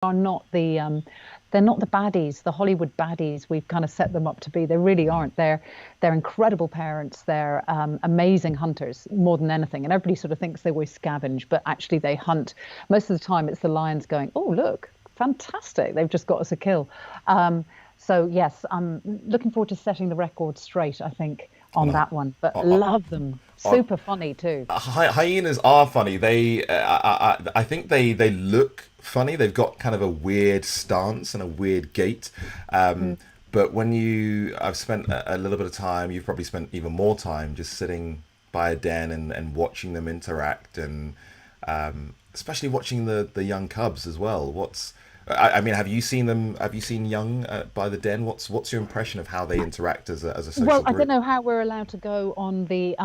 are not they're not the baddies, the Hollywood baddies we've kind of set them up to be. They really aren't. They're incredible parents. They're amazing hunters more than anything. And everybody sort of thinks they always scavenge, but actually they hunt. Most of the time, it's the lions going, "Oh, look, fantastic! They've just got us a kill." So yes, I'm looking forward to setting the record straight, I think, on that one. But love them. Super funny too. Hyenas are funny. I think they look funny. They've got kind of a weird stance and a weird gait. Mm. But I've spent a little bit of time. You've probably spent even more time just sitting by a den and watching them interact, and especially watching the young cubs as well. I mean, have you seen them? Have you seen young by the den? What's your impression of how they interact as a Well, social I don't group? know how we're allowed to go on the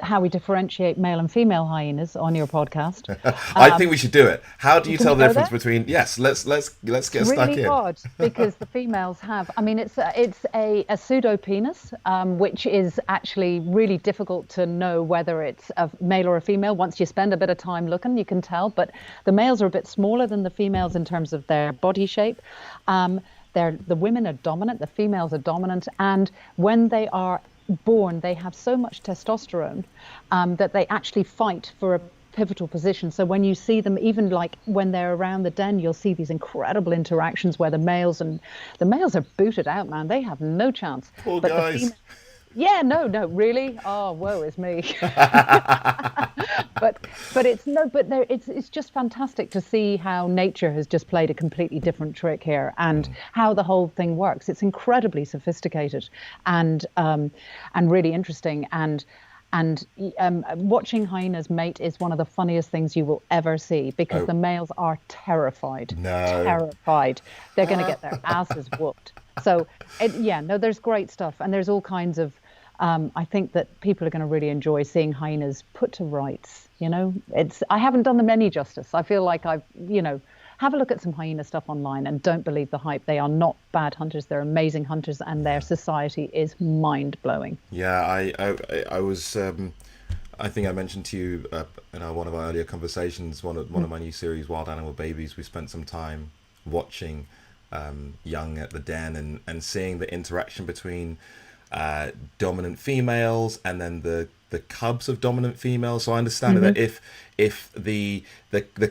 how we differentiate male and female hyenas on your podcast. I think we should do it. How do you Can we tell the go difference there? between? Yes, let's It's get stuck really in. hard because the females have. I mean, it's a pseudo penis, which is actually really difficult to know whether it's a male or a female. Once you spend a bit of time looking, you can tell. But the males are a bit smaller than the females in terms of their body shape. The women are dominant, the females are dominant, and when they are born, they have so much testosterone that they actually fight for a pivotal position. So when you see them, even like when they're around the den, you'll see these incredible interactions where the males are booted out, man. They have no chance. Poor But the guys. female, yeah, no, no, really. Oh, woe is me. but but it's no, but there, it's just fantastic to see how nature has just played a completely different trick here, and how the whole thing works. It's incredibly sophisticated, and really interesting. And watching hyenas mate is one of the funniest things you will ever see, because Oh the males are terrified, no. terrified. They're going to get their asses whooped. So, yeah, no, there's great stuff, and there's all kinds of. I think that people are going to really enjoy seeing hyenas put to rights. I haven't done them any justice. I feel like have a look at some hyena stuff online and don't believe the hype. They are not bad hunters. They're amazing hunters, and their society is mind blowing. Yeah, I was. I think I mentioned to you in one of our earlier conversations. One of my new series, Wild Animal Babies. We spent some time watching young at the den, and seeing the interaction between dominant females and then the cubs of dominant females. So I understand Hmm. that if the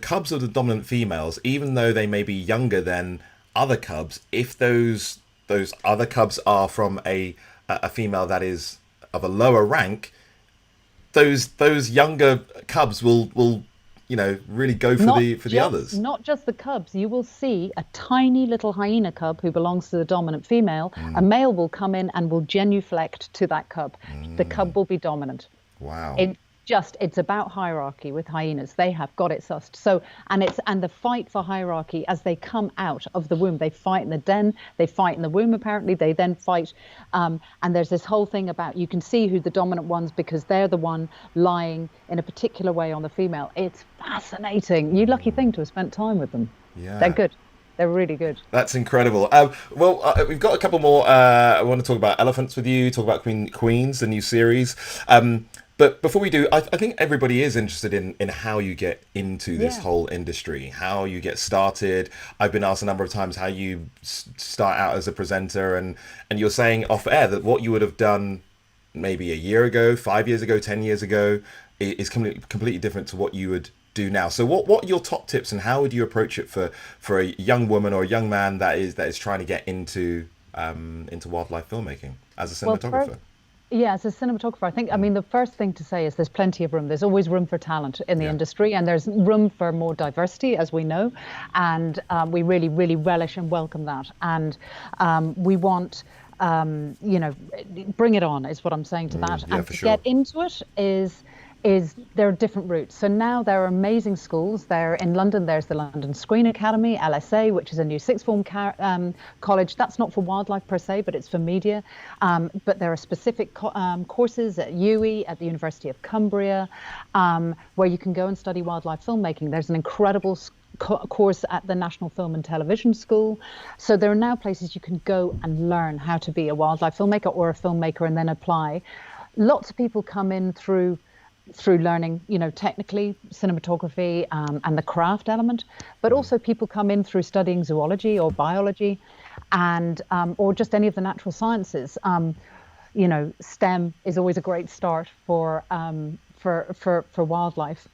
cubs of the dominant females, even though they may be younger than other cubs, if those other cubs are from a female that is of a lower rank, those younger cubs will really go for Not the just others. not just the cubs. You will see a tiny little hyena cub who belongs to the dominant female. A male will come in and will genuflect to that cub. The cub will be dominant. Wow. It's about hierarchy with hyenas. They have got it sussed. So, and the fight for hierarchy as they come out of the womb. They fight in the den, they fight in the womb, apparently. They then fight, and there's this whole thing about, you can see who the dominant ones, because they're the one lying in a particular way on the female. It's fascinating. You lucky thing to have spent time with them. They're Yeah. good. They're really good. That's incredible. We've got a couple more. I want to talk about elephants with you. Talk about Queens, the new series. But before we do, I think everybody is interested in how you get into this Yeah. whole industry, how you get started. I've been asked a number of times how you start out as a presenter, and you're saying off air that what you would have done maybe a year ago, 5 years ago, 10 years ago is completely different to what you would do now. So what are your top tips, and how would you approach it for a young woman or a young man that is trying to get into wildlife filmmaking as a Well, first, cinematographer? yeah, as a cinematographer, I mean, the first thing to say is there's plenty of room. There's always room for talent in the Yeah. industry, and there's room for more diversity, as we know. And we really, really relish and welcome that. And we want, bring it on, is what I'm saying to that. Yeah, And for to get sure. into it is there are different routes. So now there are amazing schools. There in London, there's the London Screen Academy, LSA, which is a new sixth form college. That's not for wildlife per se, but it's for media. But there are specific courses at UWE, at the University of Cumbria, where you can go and study wildlife filmmaking. There's an incredible course at the National Film and Television School. So there are now places you can go and learn how to be a wildlife filmmaker or a filmmaker and then apply. Lots of people come in through through learning, technically cinematography, and the craft element, but also people come in through studying zoology or biology, and or just any of the natural sciences. STEM is always a great start for wildlife.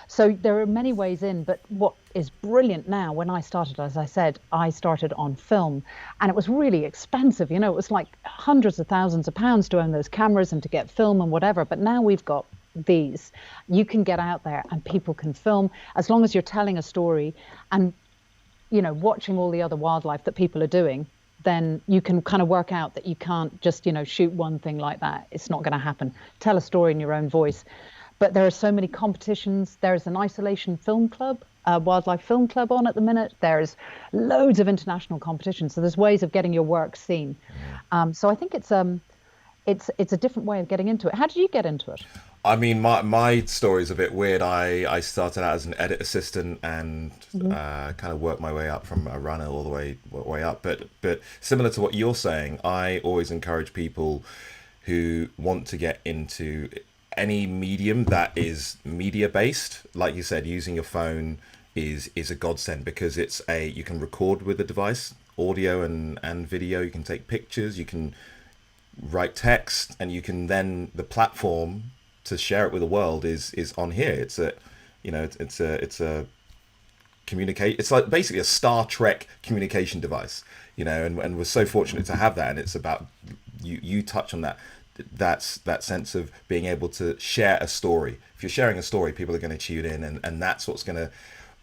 So there are many ways in, but what is brilliant now, when I started, as I said, I started on film, and it was really expensive. It was like hundreds of thousands of pounds to own those cameras and to get film and whatever. But now we've got these. You can get out there and people can film as long as you're telling a story and, watching all the other wildlife that people are doing. Then you can kind of work out that you can't just, shoot one thing like that. It's not going to happen. Tell a story in your own voice. But there are so many competitions. There's an isolation film club, wildlife film club on at the minute. There's loads of international competitions. So there's ways of getting your work seen. So I think it's a different way of getting into it. How did you get into it? I mean, my story is a bit weird. I started out as an edit assistant and kind of worked my way up from a runner all the way up. But similar to what you're saying, I always encourage people who want to get into any medium that is media based. Like you said, using your phone is a godsend, because you can record with the device, audio and video. You can take pictures, you can write text, and you can then, the platform to share it with the world is on here. It's a communicate. It's like basically a Star Trek communication device, and we're so fortunate to have that. And it's about you touch on that. That's that sense of being able to share a story. If you're sharing a story, people are going to tune in, and that's what's going to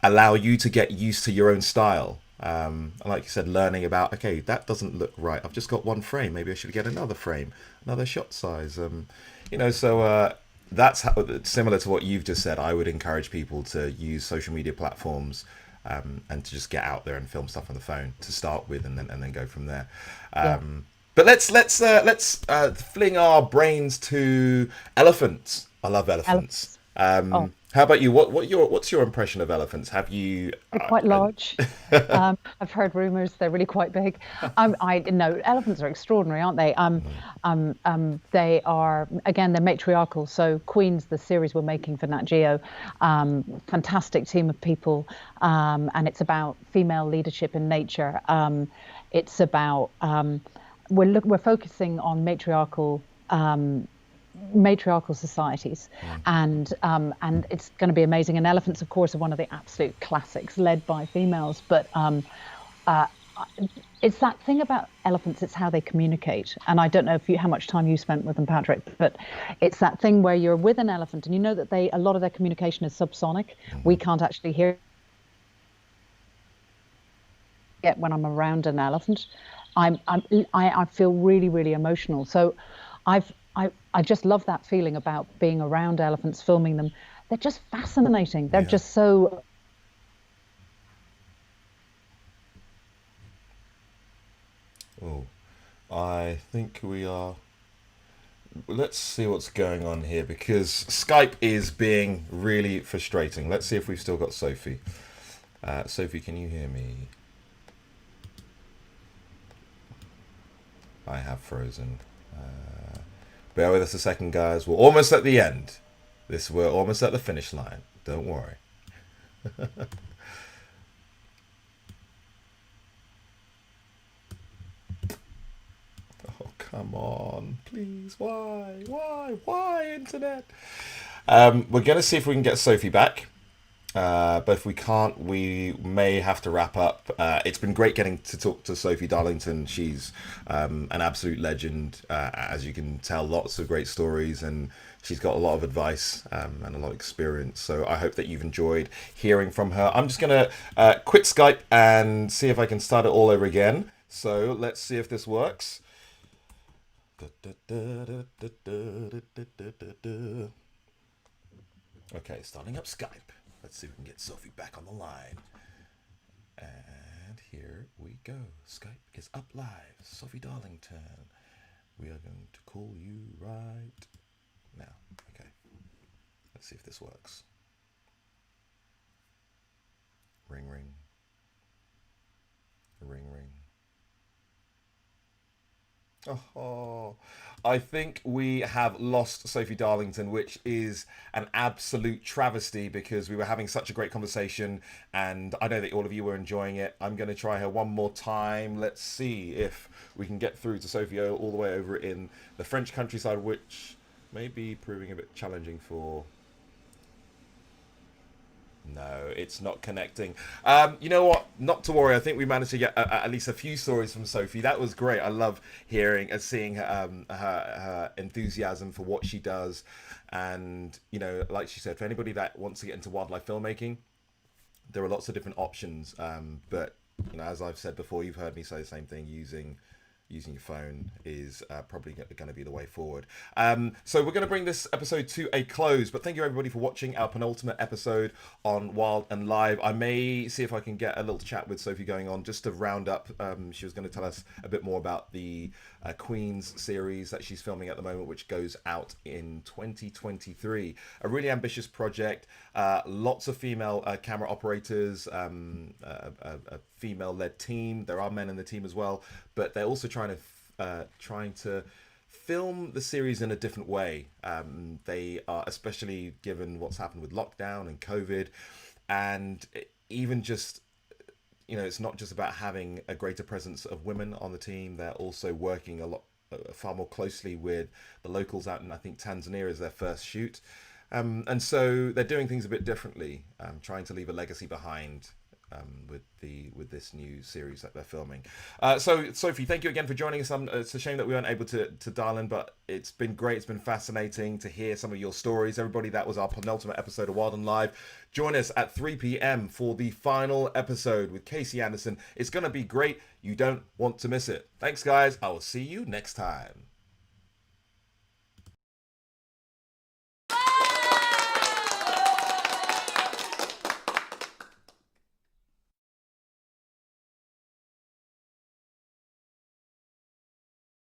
allow you to get used to your own style. And like you said, learning about, okay, that doesn't look right. I've just got one frame. Maybe I should get another frame, another shot size. So that's similar to what you've just said. I would encourage people to use social media platforms, and to just get out there and film stuff on the phone to start with, and then go from there. Yeah. But let's fling our brains to elephants. I love elephants. Oh, How about you? What's your impression of elephants? Have you? they're quite large. I've heard rumors they're really quite big. I know elephants are extraordinary, aren't they? They are, again, they're matriarchal. So Queen's, the series we're making for Nat Geo, fantastic team of people, and it's about female leadership in nature. It's about we're focusing on matriarchal societies, and it's going to be amazing. And elephants, of course, are one of the absolute classics, led by females. But it's that thing about elephants. It's how they communicate. And I don't know how much time you spent with them, Patrick, but it's that thing where you're with an elephant and you know that a lot of their communication is subsonic. We can't actually hear it when I'm around an elephant. I feel really, really emotional. So I just love that feeling about being around elephants, filming them. They're just fascinating. They're just so. Oh, I think we are. Let's see what's going on here, because Skype is being really frustrating. Let's see if we've still got Sophie. Sophie, can you hear me? I have frozen. Bear with us a second, guys. We're almost at the end. We're almost at the finish line. Don't worry. Oh, come on. Please. Why? Why, internet? We're going to see if we can get Sophie back. But if we can't, we may have to wrap up. It's been great getting to talk to Sophie Darlington. She's an absolute legend, as you can tell, lots of great stories, and she's got a lot of advice and a lot of experience. So I hope that you've enjoyed hearing from her. I'm just going to quit Skype and see if I can start it all over again. So let's see if this works. Okay, starting up Skype. Let's see if we can get Sophie back on the line. And here we go. Skype is up live. Sophie Darlington. We are going to call you right now. Okay. Let's see if this works. Ring, ring. Ring, ring. Oh, I think we have lost Sophie Darlington, which is an absolute travesty because we were having such a great conversation and I know that all of you were enjoying it. I'm going to try her one more time. Let's see if we can get through to Sophie all the way over in the French countryside, which may be proving a bit challenging for. No, it's not connecting. You know what? Not to worry. I think we managed to get at least a few stories from Sophie. That was great. I love hearing and seeing her enthusiasm for what she does. And, you know, like she said, for anybody that wants to get into wildlife filmmaking, there are lots of different options. But, you know, as I've said before, you've heard me say the same thing, using your phone is probably going to be the way forward. So we're going to bring this episode to a close, but thank you everybody for watching our penultimate episode on Wild and Live. I may see if I can get a little chat with Sophie going on just to round up. She was going to tell us a bit more about the Queens series that she's filming at the moment, which goes out in 2023. A really ambitious project, lots of female camera operators, a female-led team. There are men in the team as well, but they're also trying to film the series in a different way. They are, especially given what's happened with lockdown and COVID, and even just, you know, it's not just about having a greater presence of women on the team. They're also working a lot far more closely with the locals out in, I think, Tanzania is their first shoot. And so they're doing things a bit differently, trying to leave a legacy behind with this new series that they're filming. So Sophie, thank you again for joining us. It's a shame that we weren't able to dial in, but it's been great. It's been fascinating to hear some of your stories. Everybody, that was our penultimate episode of Wild and Live. Join us at 3 p.m. for the final episode with Casey Anderson. It's going to be great. You don't want to miss it. Thanks, guys. I will see you next time.